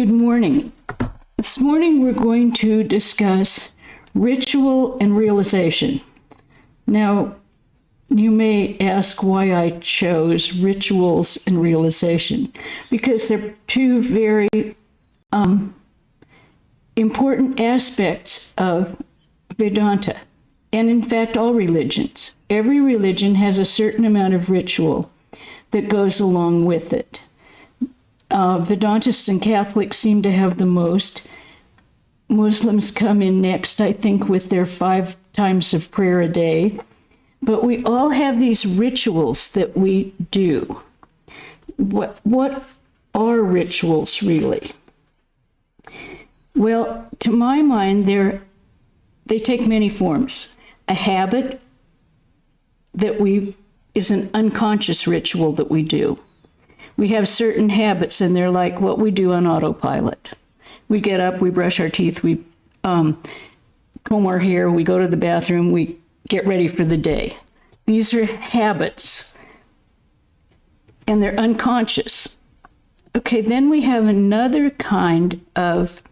Good morning. This morning we're going to discuss ritual and realization. Now, you may ask why I chose rituals and realization, because they're two very important aspects of Vedanta, and in fact all religions. Every religion has a certain amount of ritual that goes along with it. Vedantists and Catholics seem to have the most. Muslims come in next, I think, with their 5 times of prayer a day. But we all have these rituals that we do. What are rituals really? Well, to my mind, they take many forms. A habit is an unconscious ritual that we do. We have certain habits, and they're like what we do on autopilot. We get up, we brush our teeth, we comb our hair, we go to the bathroom, we get ready for the day. These are habits, and they're unconscious. Okay, then we have another kind of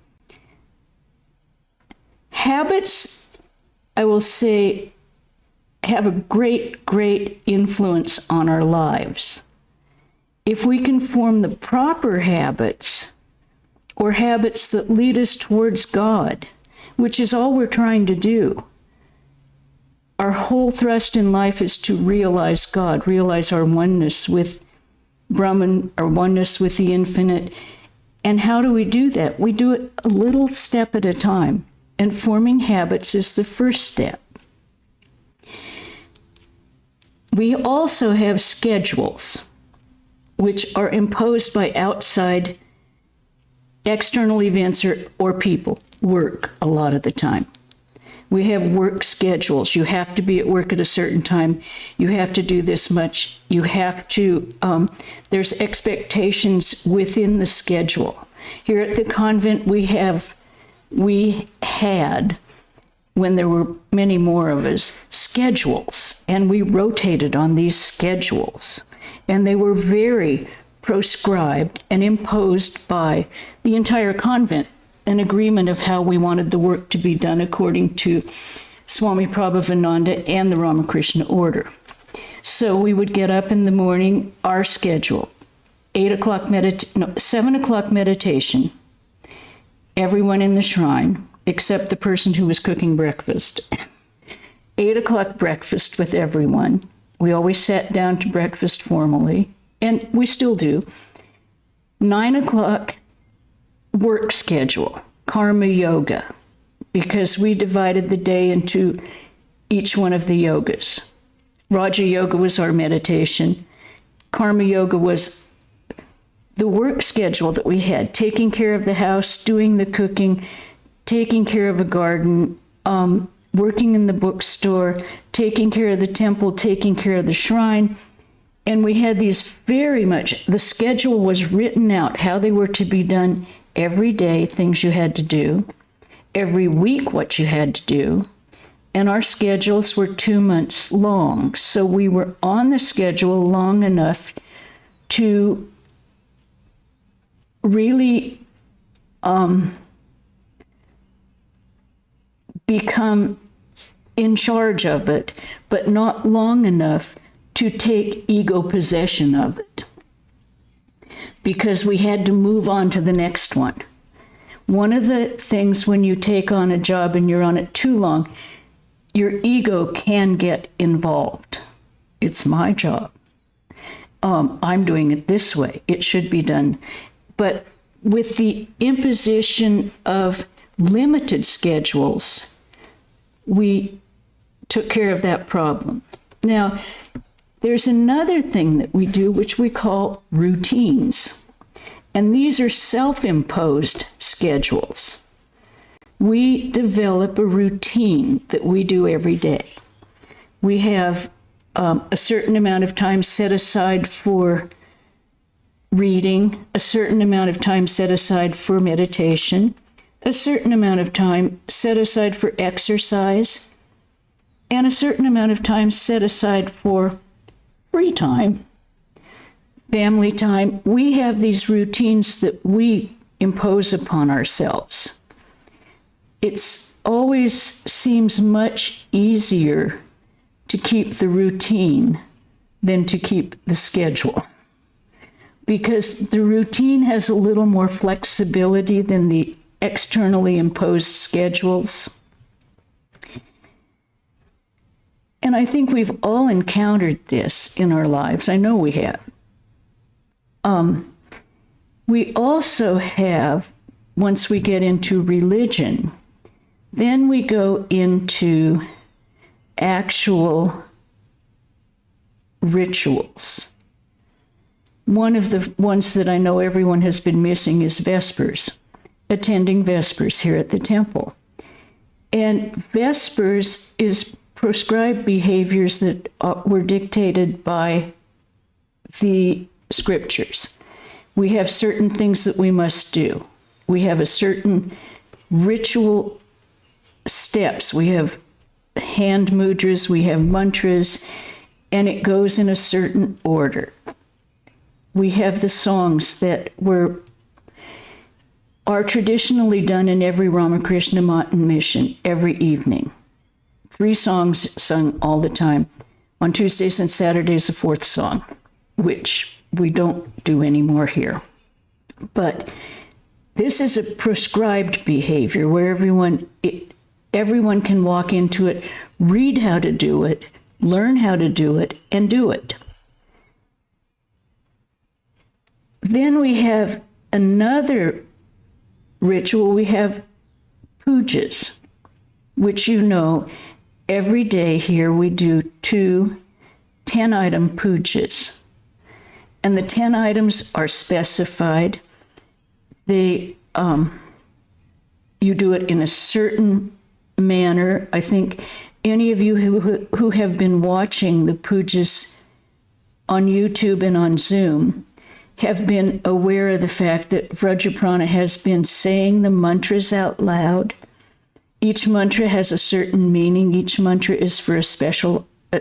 habits, I will say, have a great, great influence on our lives. If we can form the proper habits, or habits that lead us towards God, which is all we're trying to do. Our whole thrust in life is to realize God, realize our oneness with Brahman, our oneness with the infinite. And how do we do that? We do it a little step at a time, and forming habits is the first step. We also have schedules, which are imposed by outside external events or people, work a lot of the time. We have work schedules. You have to be at work at a certain time. You have to do this much. You have to, there's expectations within the schedule. Here at the convent, we had, when there were many more of us, schedules, and we rotated on these schedules. And they were very proscribed and imposed by the entire convent, an agreement of how we wanted the work to be done according to Swami Prabhavananda and the Ramakrishna order. So we would get up in the morning, our schedule, 7 o'clock meditation, everyone in the shrine, except the person who was cooking breakfast. 8 o'clock breakfast with everyone. We always sat down to breakfast formally, and we still do. 9 o'clock work schedule, karma yoga, because we divided the day into each one of the yogas. Raja yoga was our meditation. Karma yoga was the work schedule that we had, taking care of the house, doing the cooking, taking care of a garden, working in the bookstore, taking care of the temple, taking care of the shrine. And we had these the schedule was written out, how they were to be done every day, things you had to do, every week what you had to do. And our schedules were 2 months long. So we were on the schedule long enough to really become in charge of it, but not long enough to take ego possession of it, because we had to move on to the next one. One of the things when you take on a job and you're on it too long, your ego can get involved. It's my job. I'm doing it this way. It should be done. But with the imposition of limited schedules, we took care of that problem. Now, there's another thing that we do, which we call routines. And these are self-imposed schedules. We develop a routine that we do every day. We have a certain amount of time set aside for reading, a certain amount of time set aside for meditation, a certain amount of time set aside for exercise, and a certain amount of time set aside for free time, family time. We have these routines that we impose upon ourselves. It's always seems much easier to keep the routine than to keep the schedule, because the routine has a little more flexibility than the externally imposed schedules. And I think we've all encountered this in our lives. I know we have. We also have, once we get into religion, then we go into actual rituals. One of the ones that I know everyone has been missing is Vespers, attending Vespers here at the temple. And Vespers is prescribed behaviors that were dictated by the scriptures. We have certain things that we must do. We have a certain ritual steps. We have hand mudras, we have mantras, and it goes in a certain order. We have the songs that are traditionally done in every Ramakrishna Mountain mission every evening. 3 songs sung all the time. On Tuesdays and Saturdays, a 4th song, which we don't do anymore here. But this is a prescribed behavior where everyone can walk into it, read how to do it, learn how to do it, and do it. Then we have another ritual. We have pujas, which every day here we do 2 10-item pujas. And the 10 items are specified. You do it in a certain manner. I think any of you who have been watching the pujas on YouTube and on Zoom have been aware of the fact that Pravrajika has been saying the mantras out loud. Each mantra has a certain meaning. Each mantra is for a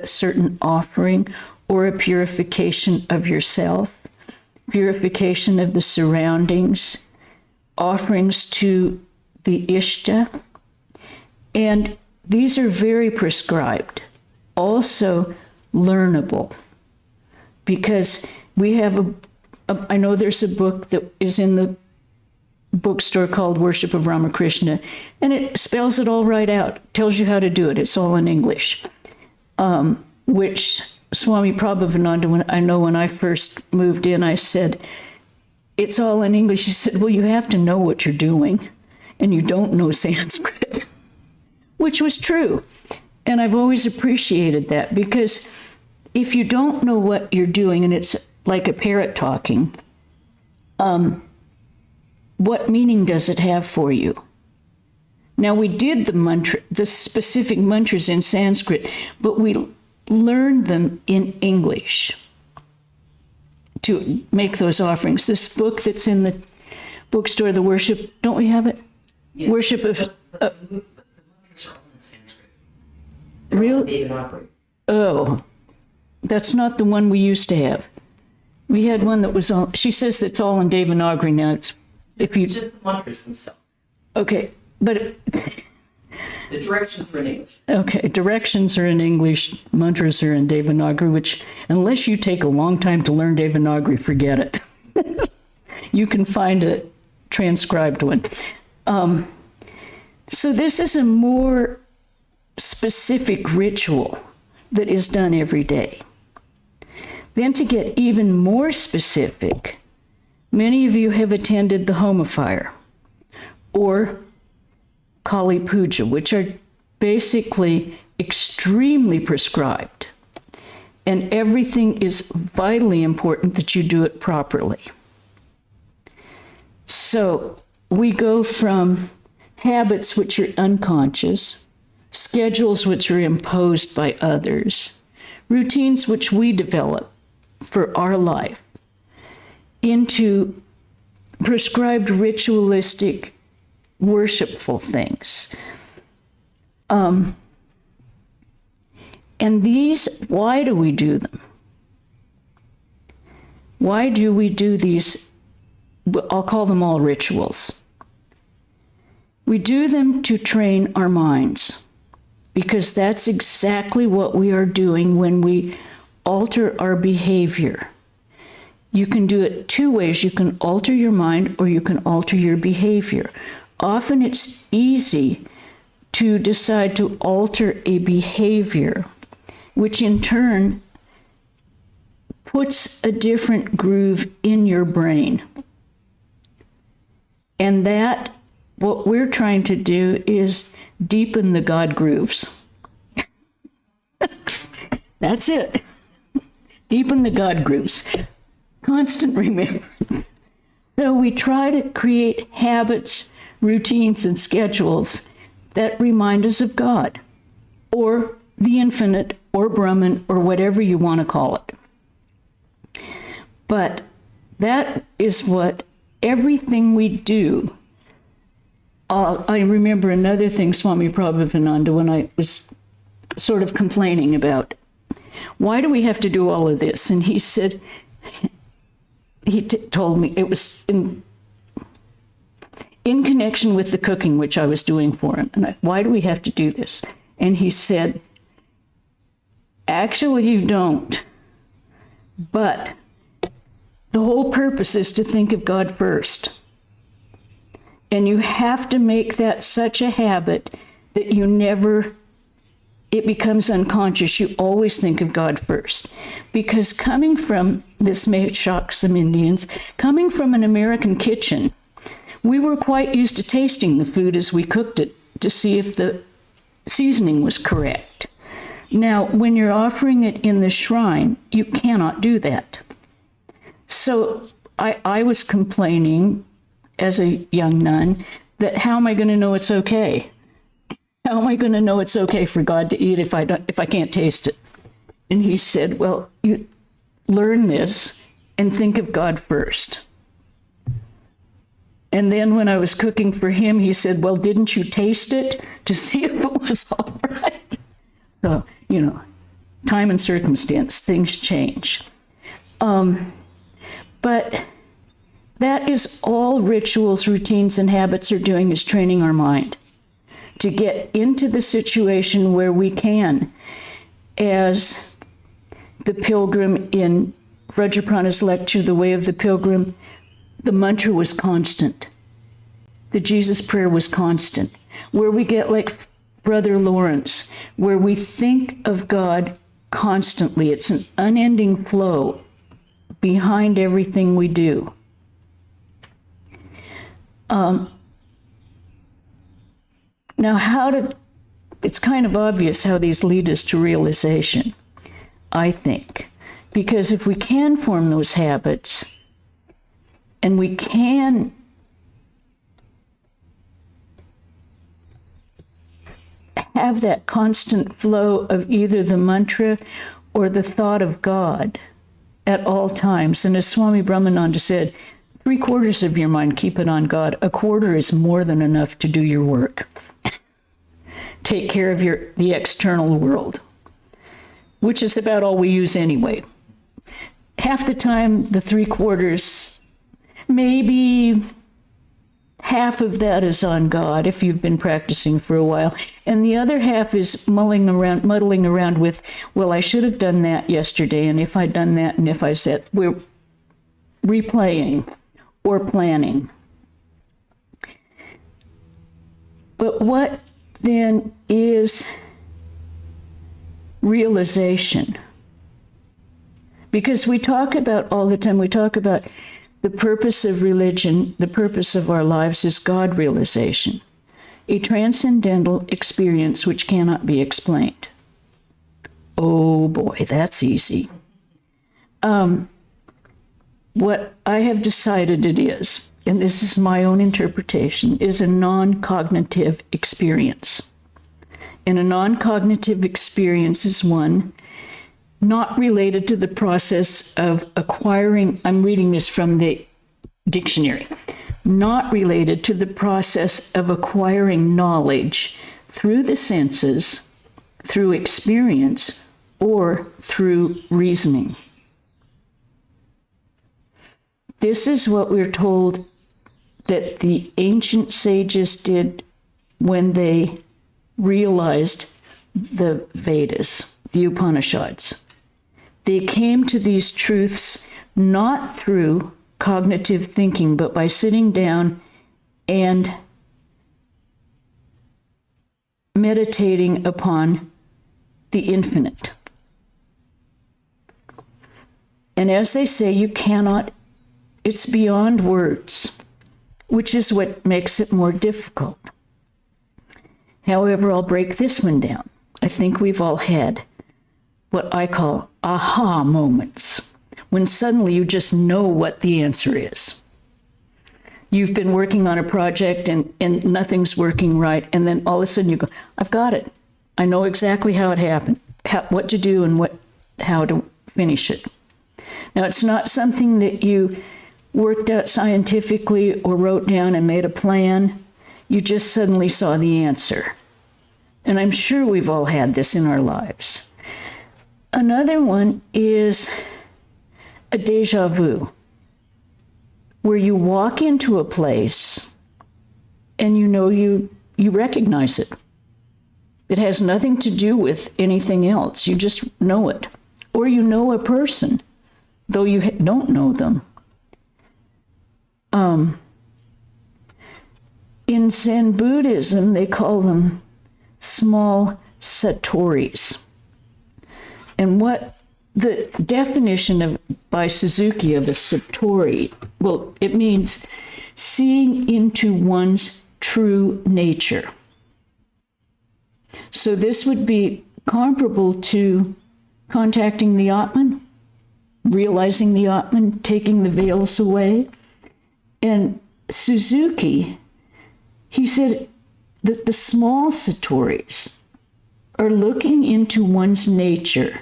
certain offering or a purification of yourself, purification of the surroundings, offerings to the Ishta. And these are very prescribed, also learnable, because we have I know there's a book that is in the bookstore called Worship of Ramakrishna, and it spells it all right out, tells you how to do it. It's all in English, which Swami Prabhavananda, I know when I first moved in, I said, it's all in English. He said, well, you have to know what you're doing, and you don't know Sanskrit, which was true. And I've always appreciated that, because if you don't know what you're doing, and it's like a parrot talking, what meaning does it have for you? Now, we did the specific mantras in Sanskrit, but we learned them in English to make those offerings. This book that's in the bookstore, the worship, don't we have it? Yes. Worship of... the mantras are all in Sanskrit. Really? Oh, that's not the one we used to have. We had one that was all, she says it's all in Devanagari now. It's, if you... Just the mantras themselves. Okay, but... The directions are in English. Okay, directions are in English, mantras are in Devanagari, which, unless you take a long time to learn Devanagari, forget it. You can find a transcribed one. So this is a more specific ritual that is done every day. Then to get even more specific, many of you have attended the Homa fire or Kali Puja, which are basically extremely prescribed. And everything is vitally important that you do it properly. So we go from habits which are unconscious, schedules which are imposed by others, routines which we develop for our life, into prescribed ritualistic, worshipful things. And these, why do we do them? Why do we do these I'll call them all rituals. We do them to train our minds, because that's exactly what we are doing when we alter our behavior. You can do it two ways. You can alter your mind or you can alter your behavior. Often it's easy to decide to alter a behavior, which in turn puts a different groove in your brain. And that, what we're trying to do is deepen the God grooves. That's it. Deepen the God grooves. Constant remembrance. So we try to create habits, routines, and schedules that remind us of God, or the infinite, or Brahman, or whatever you want to call it. But that is what everything we do. I remember another thing Swami Prabhupada, when I was sort of complaining about, why do we have to do all of this? And he said, told me it was in connection with the cooking, which I was doing for him. And why do we have to do this? And he said, actually, you don't. But the whole purpose is to think of God first. And you have to make that such a habit that you never, it becomes unconscious. You always think of God first. Because coming from, this may shock some Indians, coming from an American kitchen, we were quite used to tasting the food as we cooked it to see if the seasoning was correct. Now, when you're offering it in the shrine, you cannot do that. So I was complaining as a young nun that how am I going to know it's okay? How am I going to know it's okay for God to eat if I can't taste it? And he said, well, you learn this and think of God first. And then when I was cooking for him, he said, well, didn't you taste it to see if it was all right? So, time and circumstance, things change. But that is all rituals, routines, and habits are doing, is training our mind to get into the situation where we can, as the pilgrim in Vajraprana's lecture, The Way of the Pilgrim, the mantra was constant. The Jesus prayer was constant. Where we get like Brother Lawrence, where we think of God constantly. It's an unending flow behind everything we do. Now, it's kind of obvious how these lead us to realization, I think. Because if we can form those habits, and we can have that constant flow of either the mantra or the thought of God at all times. And as Swami Brahmananda said, 3/4 of your mind, keep it on God. 1/4 is more than enough to do your work. Take care of the external world, which is about all we use anyway. Half the time, the 3/4, maybe half of that is on God if you've been practicing for a while. And the other half is muddling around with, well, I should have done that yesterday, and if I'd done that, and if I said, we're replaying or planning. But what then is realization? Because we talk about all the time, we talk about the purpose of religion, the purpose of our lives is God realization, a transcendental experience which cannot be explained. Oh boy, that's easy. What I have decided it is, and this is my own interpretation, is a non-cognitive experience. And a non-cognitive experience is one not related to the process of acquiring, I'm reading this from the dictionary, not related to the process of acquiring knowledge through the senses, through experience, or through reasoning. This is what we're told that the ancient sages did when they realized the Vedas, the Upanishads. They came to these truths not through cognitive thinking, but by sitting down and meditating upon the infinite. And as they say, you cannot, it's beyond words, which is what makes it more difficult. However, I'll break this one down. I think we've all had what I call aha moments, when suddenly you just know what the answer is. You've been working on a project and nothing's working right, and then all of a sudden you go, I've got it. I know exactly how it happened, what to do and how to finish it. Now, it's not something that you worked out scientifically or wrote down and made a plan. You just suddenly saw the answer. And I'm sure we've all had this in our lives. Another one is a déjà vu, where you walk into a place and you know you recognize it. It has nothing to do with anything else. You just know it. Or you know a person, though you don't know them. In Zen Buddhism, they call them small satori's. And what the definition by Suzuki of a satori, well, it means seeing into one's true nature. So this would be comparable to contacting the Atman, realizing the Atman, taking the veils away. And Suzuki, he said that the small satori's are looking into one's nature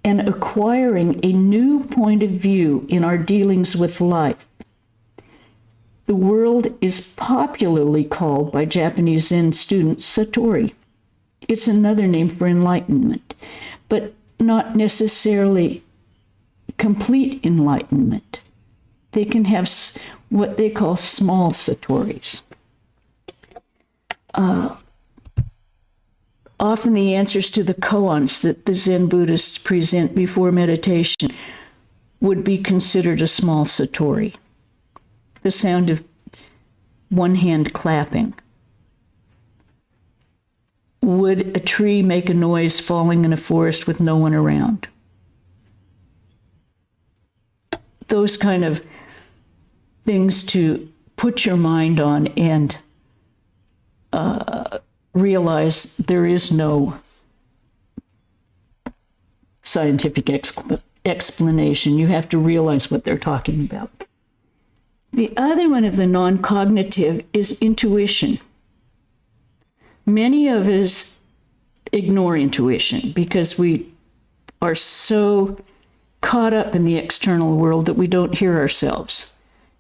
and acquiring a new point of view in our dealings with life. The world is popularly called by Japanese Zen students satori. It's another name for enlightenment, but not necessarily complete enlightenment. They can have what they call small satori's. Often the answers to the koans that the Zen Buddhists present before meditation would be considered a small satori. The sound of one hand clapping. Would a tree make a noise falling in a forest with no one around? Those kind of things to put your mind on and realize there is no scientific explanation. You have to realize what they're talking about. The other one of the non-cognitive is intuition. Many of us ignore intuition because we are so caught up in the external world that we don't hear ourselves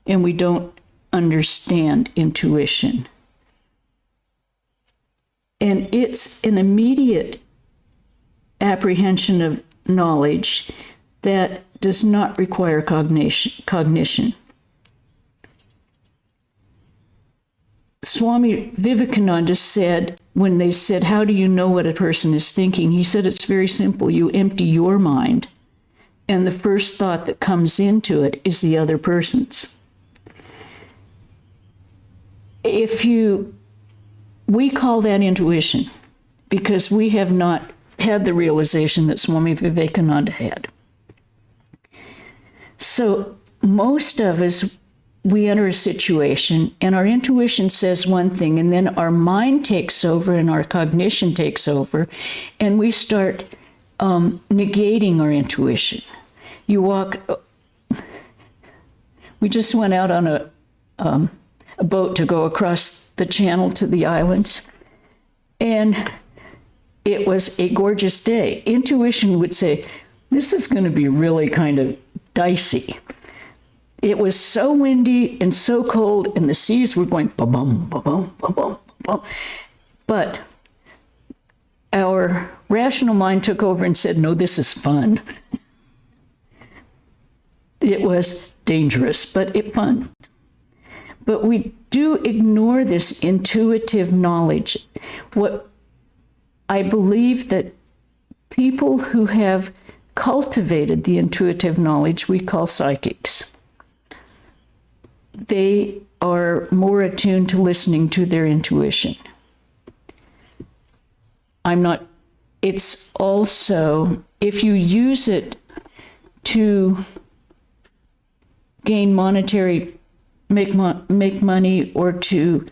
and we don't understand intuition. And it's an immediate apprehension of knowledge that does not require cognition. Swami Vivekananda said, when they said, how do you know what a person is thinking? He said, it's very simple. You empty your mind, and the first thought that comes into it is the other person's. We call that intuition because we have not had the realization that Swami Vivekananda had. So most of us, we enter a situation and our intuition says one thing, and then our mind takes over and our cognition takes over, and we start negating our intuition. We just went out on a boat to go across the channel to the islands, and it was a gorgeous day. Intuition would say, this is going to be really kind of dicey. It was so windy and so cold, and the seas were going ba-bum, ba-bum, ba-bum, ba-bum. But our rational mind took over and said, no, this is fun. It was dangerous, but fun. But we do ignore this intuitive knowledge. What I believe that people who have cultivated the intuitive knowledge we call psychics. They are more attuned to listening to their intuition. It's also, if you use it to gain make money, or to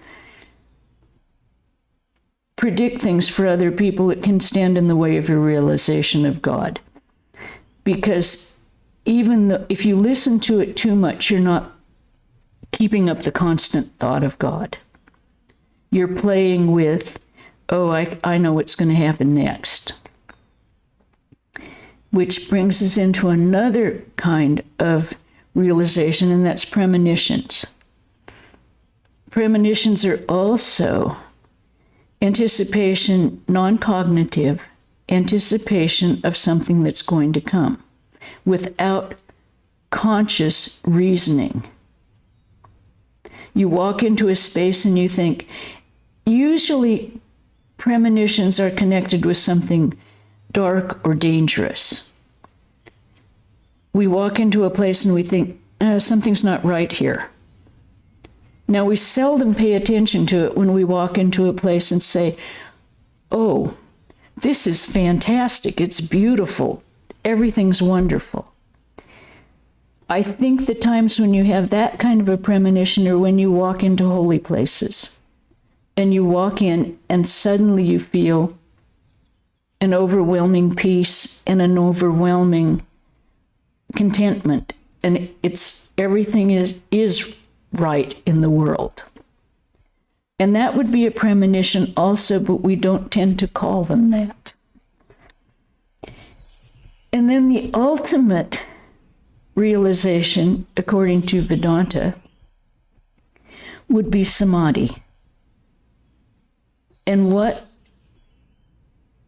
predict things for other people, it can stand in the way of your realization of God. Because even if you listen to it too much, you're not keeping up the constant thought of God. You're playing with, oh, I know what's going to happen next. Which brings us into another kind of realization, and that's premonitions. Premonitions are also anticipation, non-cognitive anticipation of something that's going to come without conscious reasoning. You walk into a space and you think, usually premonitions are connected with something dark or dangerous. We walk into a place and we think, something's not right here. Now, we seldom pay attention to it when we walk into a place and say, oh, this is fantastic, it's beautiful, everything's wonderful. I think the times when you have that kind of a premonition are when you walk into holy places. And you walk in and suddenly you feel an overwhelming peace and an overwhelming contentment. And everything is right in the world. And that would be a premonition also, but we don't tend to call them that. And then the ultimate realization, according to Vedanta, would be samadhi. And what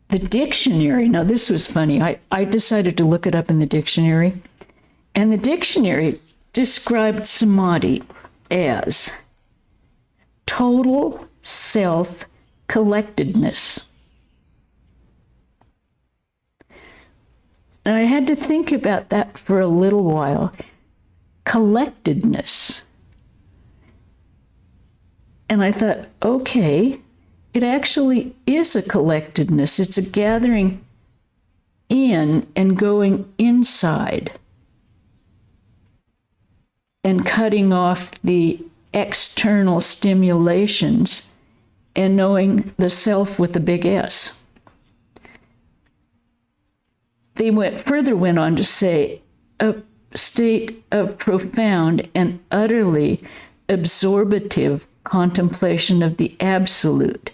the dictionary, now this was funny, I decided to look it up in the dictionary, and the dictionary described samadhi as total self-collectedness. And I had to think about that for a little while. Collectedness. And I thought, okay, it actually is a collectedness. It's a gathering in and going inside and cutting off the external stimulations and knowing the self with a big S. They went on to say a state of profound and utterly absorptive contemplation of the absolute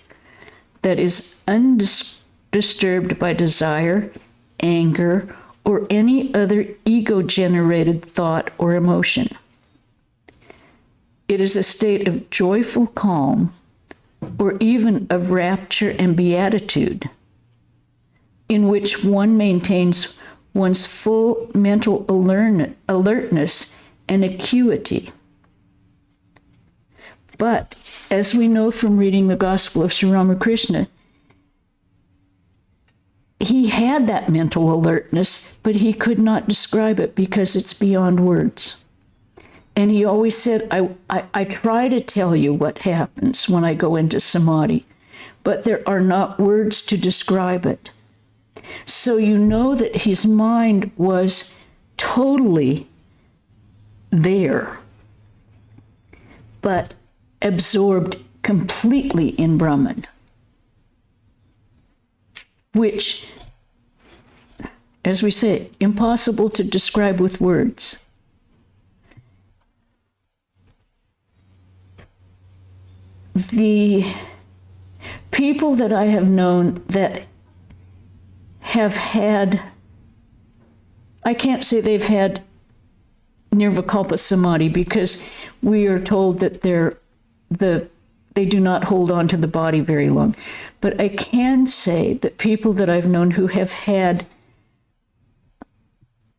that is undisturbed by desire, anger, or any other ego-generated thought or emotion. It is a state of joyful calm, or even of rapture and beatitude, in which one maintains one's full mental alertness and acuity. But, as we know from reading the Gospel of Sri Ramakrishna, he had that mental alertness, but he could not describe it because it's beyond words. And he always said, I try to tell you what happens when I go into samadhi, but there are not words to describe it. So you know that his mind was totally there, but absorbed completely in Brahman, which, as we say, impossible to describe with words. The people that I have known that have had, I can't say they've had nirvikalpa samadhi because we are told that they do not hold on to the body very long. But I can say that people that I've known who have had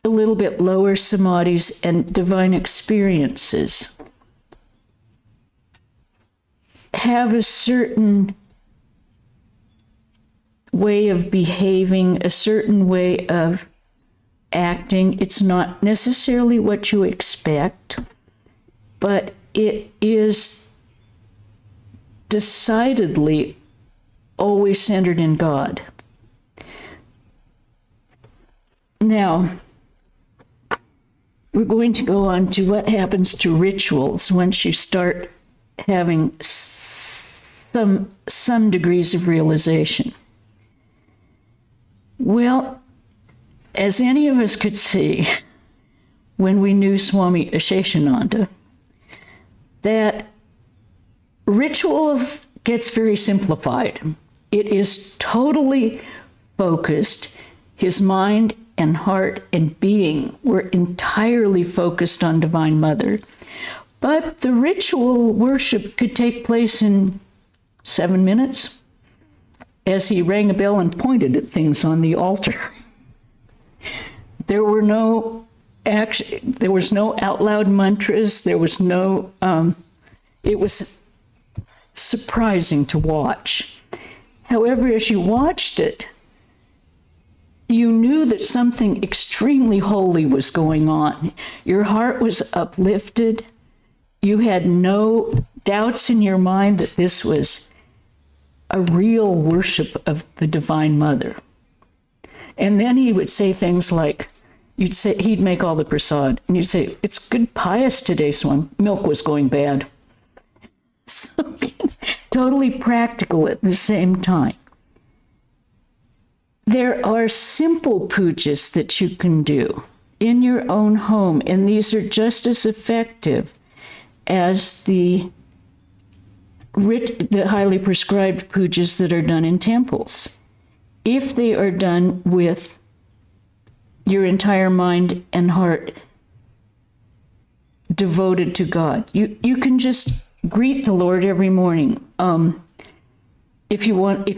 a little bit lower samadhis and divine experiences have a certain way of behaving, a certain way of acting. It's not necessarily what you expect, but it is decidedly always centered in God. Now, we're going to go on to what happens to rituals once you start having some degrees of realization. Well, as any of us could see when we knew Swami Asheshananda, that rituals gets very simplified. It is totally focused. His mind and heart and being were entirely focused on Divine Mother. But the ritual worship could take place in 7 minutes as he rang a bell and pointed at things on the altar. There was no out loud mantras. There was no, it was surprising to watch. However, as you watched it, you knew that something extremely holy was going on. Your heart was uplifted. You had no doubts in your mind that this was a real worship of the Divine Mother. And then he would say things like, he'd make all the prasad, and you'd say, "It's good pious today, Swami." Milk was going bad. So, totally practical at the same time. There are simple pujas that you can do in your own home, and these are just as effective as the highly prescribed pujas that are done in temples, if they are done with your entire mind and heart devoted to God. You can just greet the Lord every morning. If you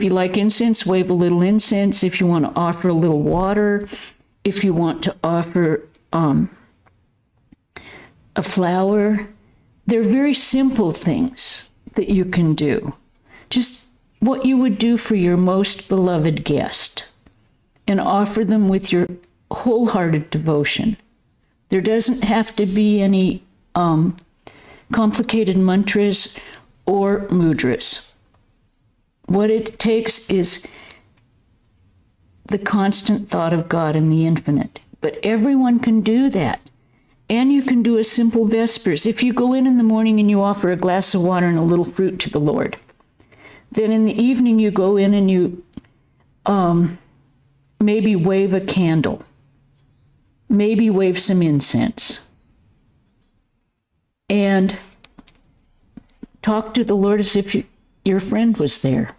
like incense, wave a little incense. If you want to offer a little water, if you want to offer a flower, they're very simple things that you can do. Just what you would do for your most beloved guest, and offer them with your wholehearted devotion. There doesn't have to be any complicated mantras or mudras. What it takes is the constant thought of God and the infinite. But everyone can do that. And you can do a simple Vespers. If you go in the morning and you offer a glass of water and a little fruit to the Lord, then in the evening you go in and you maybe wave a candle, maybe wave some incense, and talk to the Lord as if your friend was there,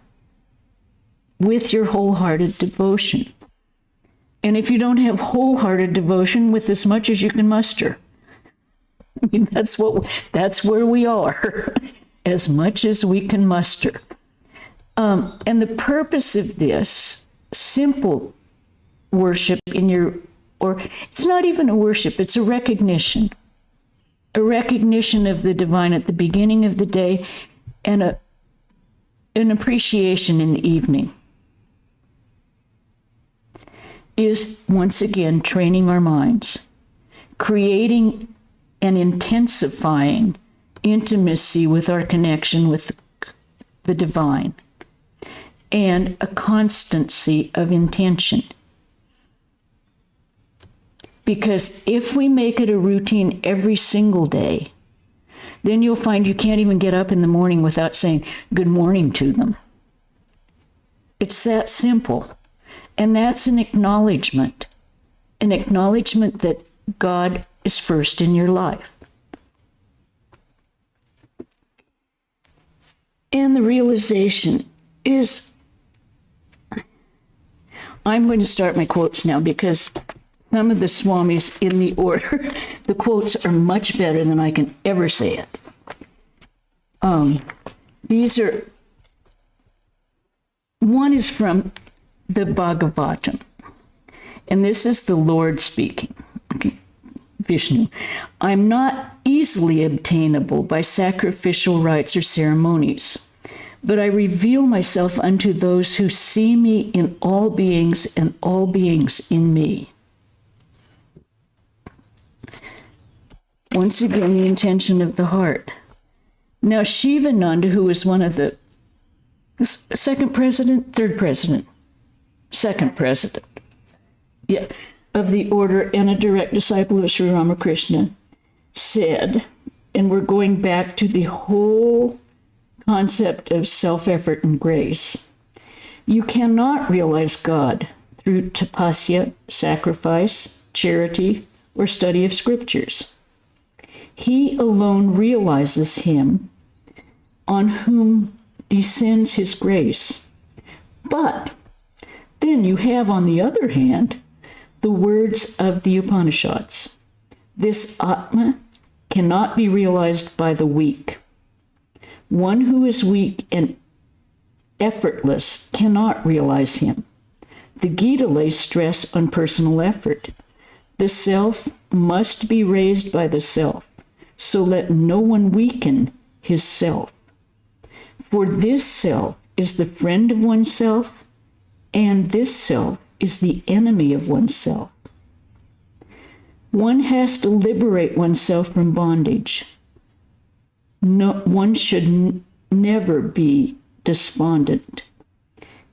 with your wholehearted devotion. And if you don't have wholehearted devotion, with as much as you can muster. I mean, that's where we are, as much as we can muster. And the purpose of this simple worship or it's not even a worship, it's a recognition of the divine at the beginning of the day, and an appreciation in the evening, is once again training our minds, creating and intensifying intimacy with our connection with the divine, and a constancy of intention. Because if we make it a routine every single day, then you'll find you can't even get up in the morning without saying good morning to them. It's that simple. And that's an acknowledgement that God is first in your life. And the realization is, I'm going to start my quotes now because some of the Swamis in the order, the quotes are much better than I can ever say it. One is from the Bhagavatam, and this is the Lord speaking. Vishnu, I'm not easily obtainable by sacrificial rites or ceremonies, but I reveal myself unto those who see me in all beings and all beings in me. Once again, the intention of the heart. Now, Shivananda, who was one of the second president, yeah, of the order and a direct disciple of Sri Ramakrishna, said, and we're going back to the whole concept of self-effort and grace, you cannot realize God through tapasya, sacrifice, charity, or study of scriptures. He alone realizes him on whom descends his grace. But then you have, on the other hand, the words of the Upanishads. This Atma cannot be realized by the weak. One who is weak and effortless cannot realize him. The Gita lays stress on personal effort. The self must be raised by the self, so let no one weaken his self. For this self is the friend of oneself, and this self is the enemy of oneself. One has to liberate oneself from bondage. No, one should never be despondent.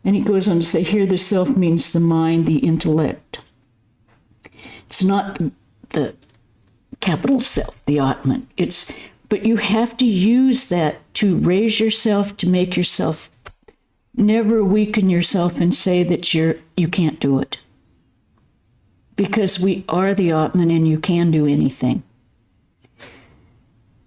And he goes on to say, here the self means the mind, the intellect. It's not the capital self, the Atman. But you have to use that to raise yourself, to make yourself never weaken yourself and say that you can't do it. Because we are the Atman and you can do anything.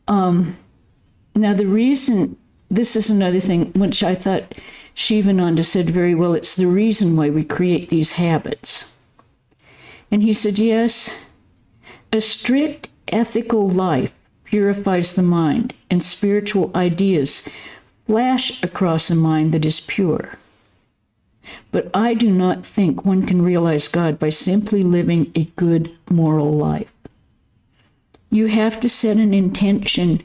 Now the reason, this is another thing which I thought Shivananda said very well, it's the reason why we create these habits. And he said, yes, a strict ethical life purifies the mind, and spiritual ideas flash across a mind that is pure. But I do not think one can realize God by simply living a good moral life. You have to set an intention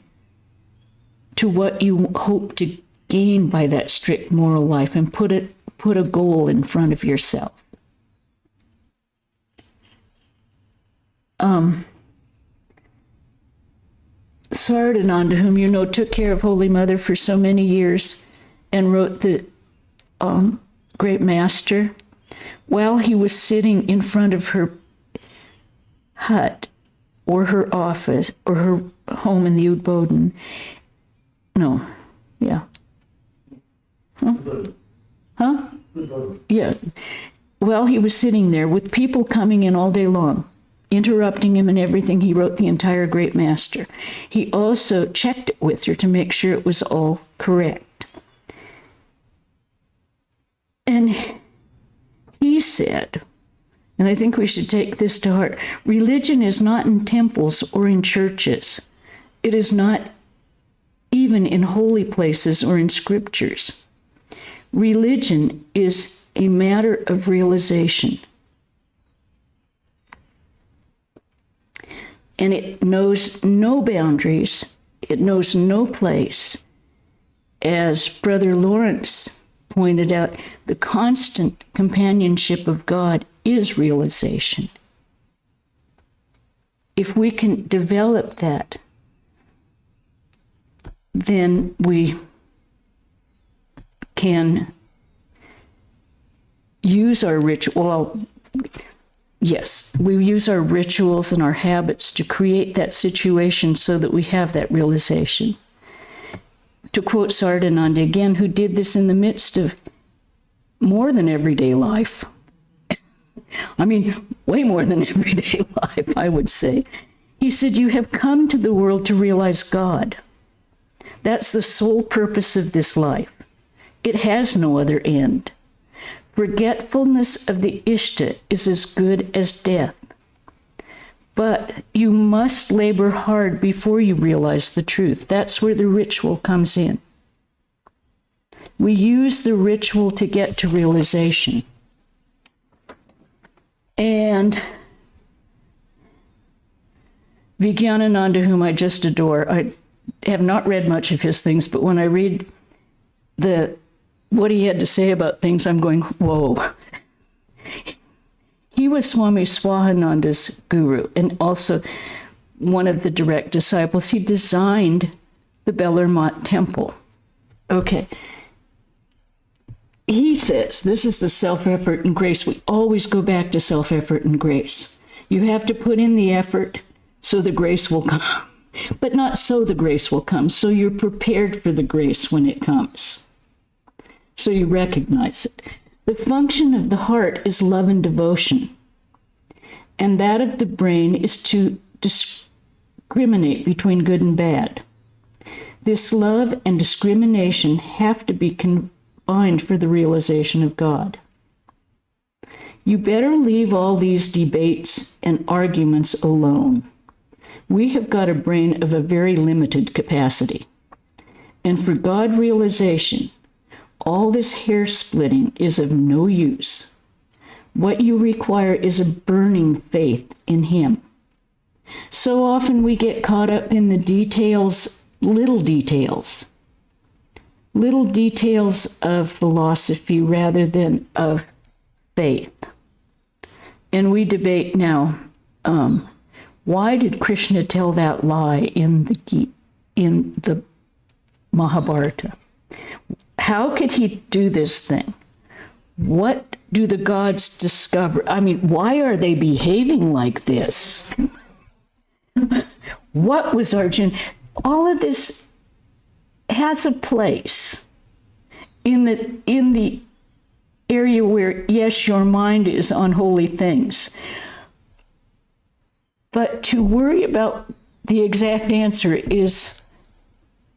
to what you hope to gain by that strict moral life and put a goal in front of yourself. Sardananda, whom you know took care of Holy Mother for so many years and wrote the Great Master, while he was sitting in front of her hut or her office or her home in the Udbodhan, Yeah. Well, he was sitting there with people coming in all day long, interrupting him and everything. He wrote the entire Great Master. He also checked it with her to make sure it was all correct. And he said, and I think we should take this to heart, religion is not in temples or in churches. It is not even in holy places or in scriptures. Religion is a matter of realization. And it knows no boundaries. It knows no place. As Brother Lawrence pointed out, the constant companionship of God is realization. If we can develop that, then we can use our ritual. Yes, we use our rituals and our habits to create that situation so that we have that realization. To quote Sardananda again, who did this in the midst of more than everyday life. I mean, way more than everyday life, I would say. He said, you have come to the world to realize God. That's the sole purpose of this life. It has no other end. Forgetfulness of the Ishta is as good as death. But you must labor hard before you realize the truth. That's where the ritual comes in. We use the ritual to get to realization. And Vijnanananda, whom I just adore, I have not read much of his things, but when I read what he had to say about things, I'm going, whoa. He was Swami Swahananda's guru and also one of the direct disciples. He designed the Bellarmont Temple. Okay. He says, this is the self-effort and grace. We always go back to self-effort and grace. You have to put in the effort so the grace will come, but not so the grace will come. So you're prepared for the grace when it comes. So you recognize it. The function of the heart is love and devotion, and that of the brain is to discriminate between good and bad. This love and discrimination have to be combined for the realization of God. You better leave all these debates and arguments alone. We have got a brain of a very limited capacity. And for God realization, all this hair splitting is of no use. What you require is a burning faith in Him. So often we get caught up in the details, little details of philosophy rather than of faith. And we debate now, why did Krishna tell that lie in the Mahabharata? How could he do this thing? What do the gods discover? I mean, why are they behaving like this? What was Arjuna? All of this has a place in the area where, yes, your mind is on holy things. But to worry about the exact answer is,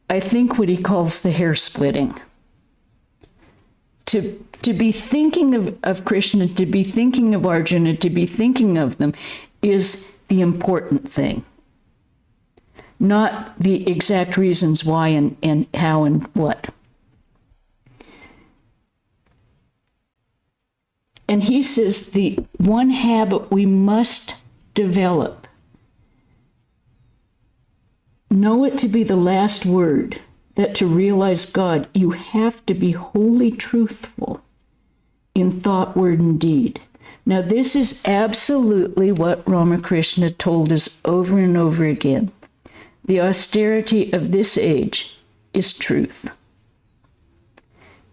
I think, what he calls the hair splitting. To be thinking of Krishna, to be thinking of Arjuna, to be thinking of them is the important thing. Not the exact reasons why and how and what. And he says the one habit we must develop, know it to be the last word, that to realize God, you have to be wholly truthful in thought, word, and deed. Now, this is absolutely what Ramakrishna told us over and over again. The austerity of this age is truth.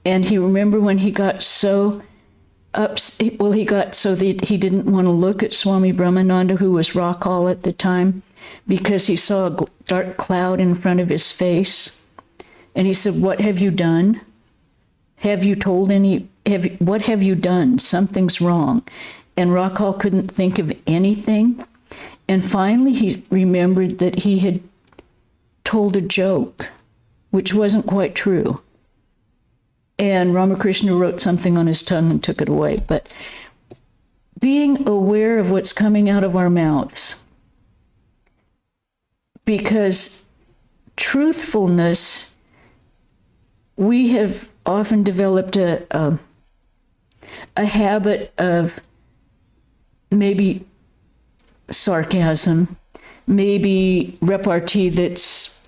And he, remember when he got so upset, well, he got so that he didn't want to look at Swami Brahmananda, who was Rakal at the time, because he saw a dark cloud in front of his face. And he said, what have you done? Have you told what have you done? Something's wrong. And Rakal couldn't think of anything. And finally he remembered that he had told a joke, which wasn't quite true. And Ramakrishna wrote something on his tongue and took it away. But being aware of what's coming out of our mouths, because truthfulness, we have often developed a habit of maybe sarcasm, maybe repartee that's,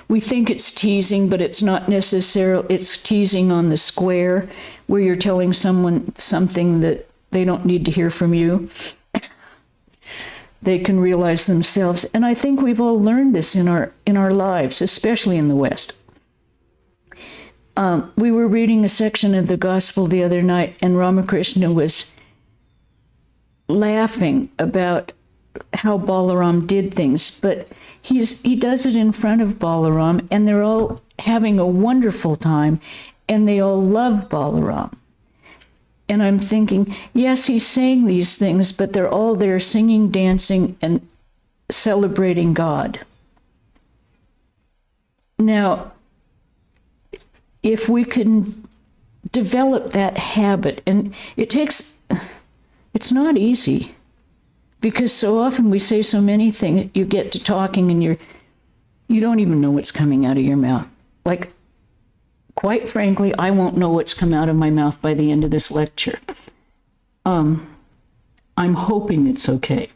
we think it's teasing, but it's not necessarily, it's teasing on the square, where you're telling someone something that they don't need to hear from you. They can realize themselves. And I think we've all learned this in our lives, especially in the West. We were reading a section of the Gospel the other night, and Ramakrishna was laughing about how Balaram did things, but he does it in front of Balaram, and they're all having a wonderful time, and they all love Balaram. And I'm thinking, yes, he's saying these things, but they're all there singing, dancing, and celebrating God. Now, if we can develop that habit, and it's not easy, because so often we say so many things, you get to talking and you don't even know what's coming out of your mouth. Like, quite frankly, I won't know what's come out of my mouth by the end of this lecture. I'm hoping it's okay.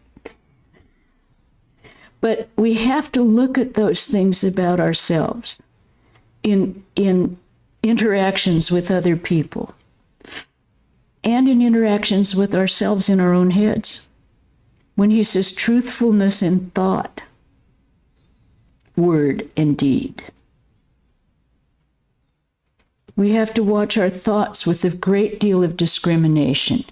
But we have to look at those things about ourselves in interactions with other people and in interactions with ourselves in our own heads. When he says truthfulness in thought, word, and deed. We have to watch our thoughts with a great deal of discrimination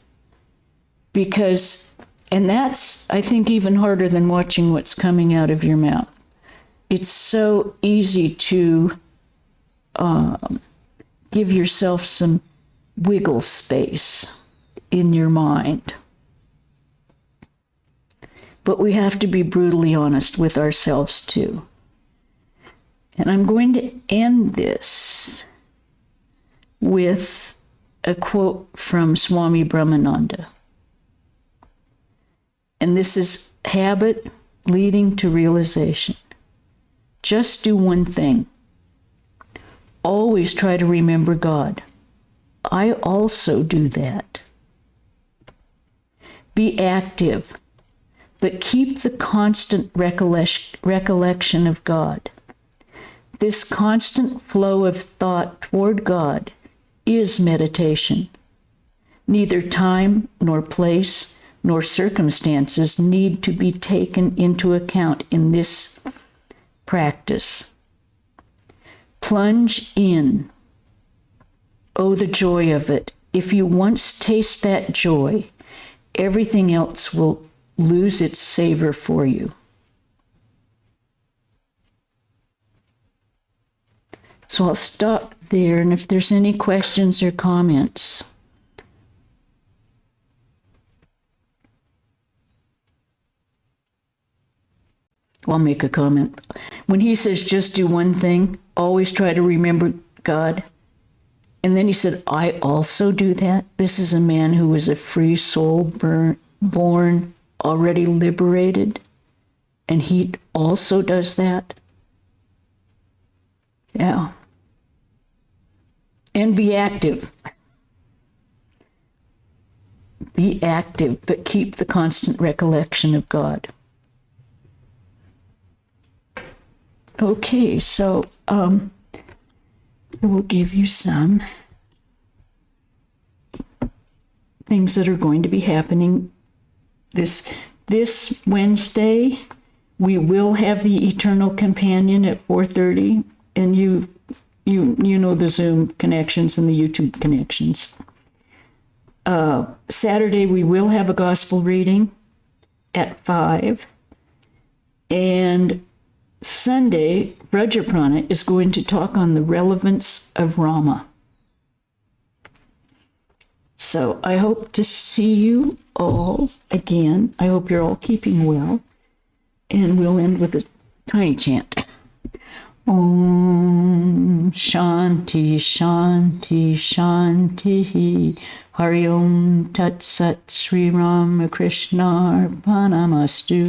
because, and that's, I think, even harder than watching what's coming out of your mouth. It's so easy to give yourself some wiggle space in your mind. But we have to be brutally honest with ourselves too. And I'm going to end this with a quote from Swami Brahmananda. And this is habit leading to realization. Just do one thing. Always try to remember God. I also do that. Be active, but keep the constant recollection of God. This constant flow of thought toward God is meditation. Neither time nor place nor circumstances need to be taken into account in this practice. Plunge in. Oh, the joy of it. If you once taste that joy, everything else will lose its savor for you. So I'll stop there, and if there's any questions or comments. I'll make a comment. When he says just do one thing, always try to remember God. And then he said, I also do that. This is a man who was a free soul, born, already liberated. And he also does that. Yeah. And be active. Be active, but keep the constant recollection of God. Okay, so I will give you some things that are going to be happening this Wednesday. We will have the Eternal Companion at 4:30, and you know the Zoom connections and the YouTube connections. Saturday we will have a gospel reading at 5, and Sunday, Pravrajika is going to talk on the relevance of Rama. So I hope to see you all again. I hope you're all keeping well. And we'll end with a tiny chant. Om Shanti Shanti Shanti Hari Om Tat Sat Sri Ramakrishna Arpanamastu.